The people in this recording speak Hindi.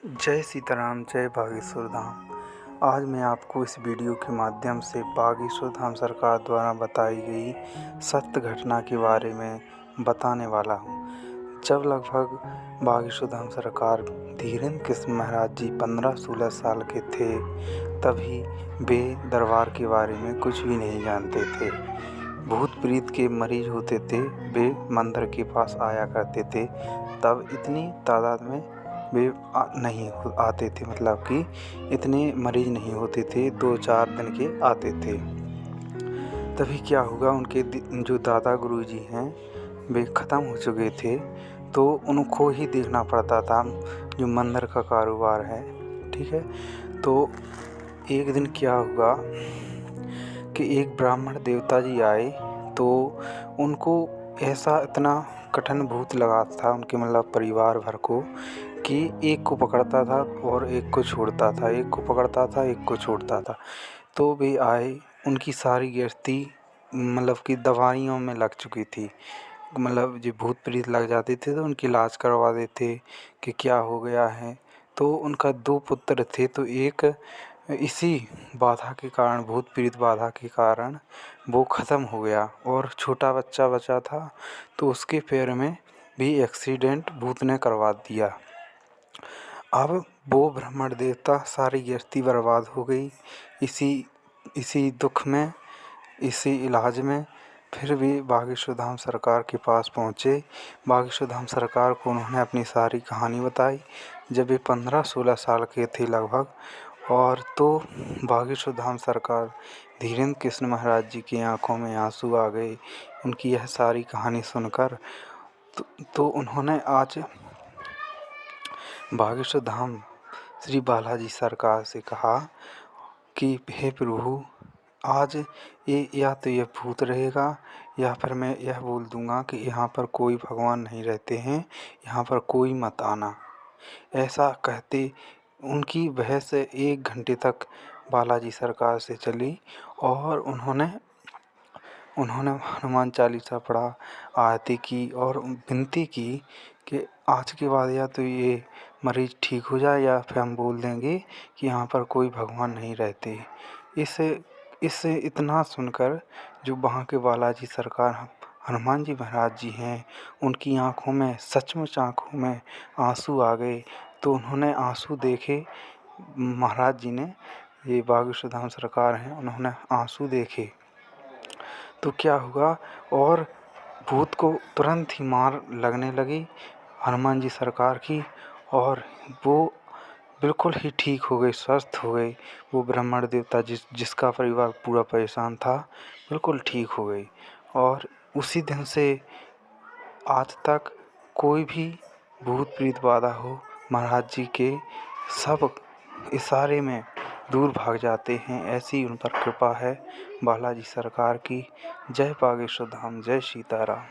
जय सीताराम, जय बागेश्वर धाम। आज मैं आपको इस वीडियो के माध्यम से बागेश्वर धाम सरकार द्वारा बताई गई सत्य घटना के बारे में बताने वाला हूँ। जब लगभग बागेश्वर धाम सरकार धीरेन्द्र कृष्ण महाराज जी 15-16 साल के थे, तभी वे दरबार के बारे में कुछ भी नहीं जानते थे। भूत प्रेत के मरीज होते थे, वे मंदिर के पास आया करते थे। तब इतनी तादाद में वे नहीं आते थे, मतलब कि इतने मरीज नहीं होते थे, 2-4 दिन के आते थे। तभी क्या हुआ, उनके जो दादा गुरुजी हैं वे ख़त्म हो चुके थे, तो उनको ही देखना पड़ता था जो मंदिर का कारोबार है। ठीक है, तो एक दिन क्या हुआ कि एक ब्राह्मण देवता जी आए, तो उनको ऐसा इतना कठिन भूत लगा था उनके, मतलब परिवार भर को, कि एक को पकड़ता था और एक को छोड़ता था, एक को पकड़ता था, एक को छोड़ता था। तो वे आए, उनकी सारी गृहस्थी मतलब कि दवाइयों में लग चुकी थी। मतलब जो भूत प्रेत लग जाते थे तो उनकी इलाज करवा देते कि क्या हो गया है। तो उनका 2 पुत्र थे, तो एक इसी बाधा के कारण, भूत प्रेत बाधा के कारण वो ख़त्म हो गया, और छोटा बच्चा बचा था तो उसके पैर में भी एक्सीडेंट भूत ने करवा दिया। अब वो ब्राह्मण देवता, सारी गृहस्थी बर्बाद हो गई इसी दुख में, इसी इलाज में। फिर भी बागेश्वर धाम सरकार के पास पहुँचे। बागेश्वर धाम सरकार को उन्होंने अपनी सारी कहानी बताई जब वे 15-16 साल के थे लगभग। और तो बागेश्वर धाम सरकार, धीरेन्द्र कृष्ण महाराज जी की आंखों में आंसू आ गए उनकी यह सारी कहानी सुनकर। तो उन्होंने आज बागेश्वर धाम श्री बालाजी सरकार से कहा कि हे प्रभु, आज ये या तो ये भूत रहेगा, या फिर मैं यह बोल दूंगा कि यहाँ पर कोई भगवान नहीं रहते हैं, यहाँ पर कोई मत आना। ऐसा कहते उनकी बहस 1 घंटे तक बालाजी सरकार से चली, और उन्होंने हनुमान चालीसा पढ़ा, आरती की और विनती की कि आज के बाद या तो ये मरीज़ ठीक हो जाए, या फिर हम बोल देंगे कि यहाँ पर कोई भगवान नहीं रहते। इससे इतना सुनकर जो वहाँ के बालाजी सरकार हनुमान जी महाराज जी हैं, उनकी आँखों में, सचमुच आँखों में आंसू आ गए। तो उन्होंने आंसू देखे, महाराज जी ने, ये बागेश्वर धाम सरकार हैं, उन्होंने आंसू देखे। तो क्या हुआ, और भूत को तुरंत ही मार लगने लगी हनुमान जी सरकार की, और वो बिल्कुल ही ठीक हो गए, स्वस्थ हो गए। वो ब्राह्मण देवता जिसका परिवार पूरा परेशान था, बिल्कुल ठीक हो गई। और उसी दिन से आज तक कोई भी भूत प्रेत बाधा हो, महाराज जी के सब इशारे में दूर भाग जाते हैं। ऐसी उन पर कृपा है बालाजी सरकार की। जय बागेश्वर धाम, जय सीताराम।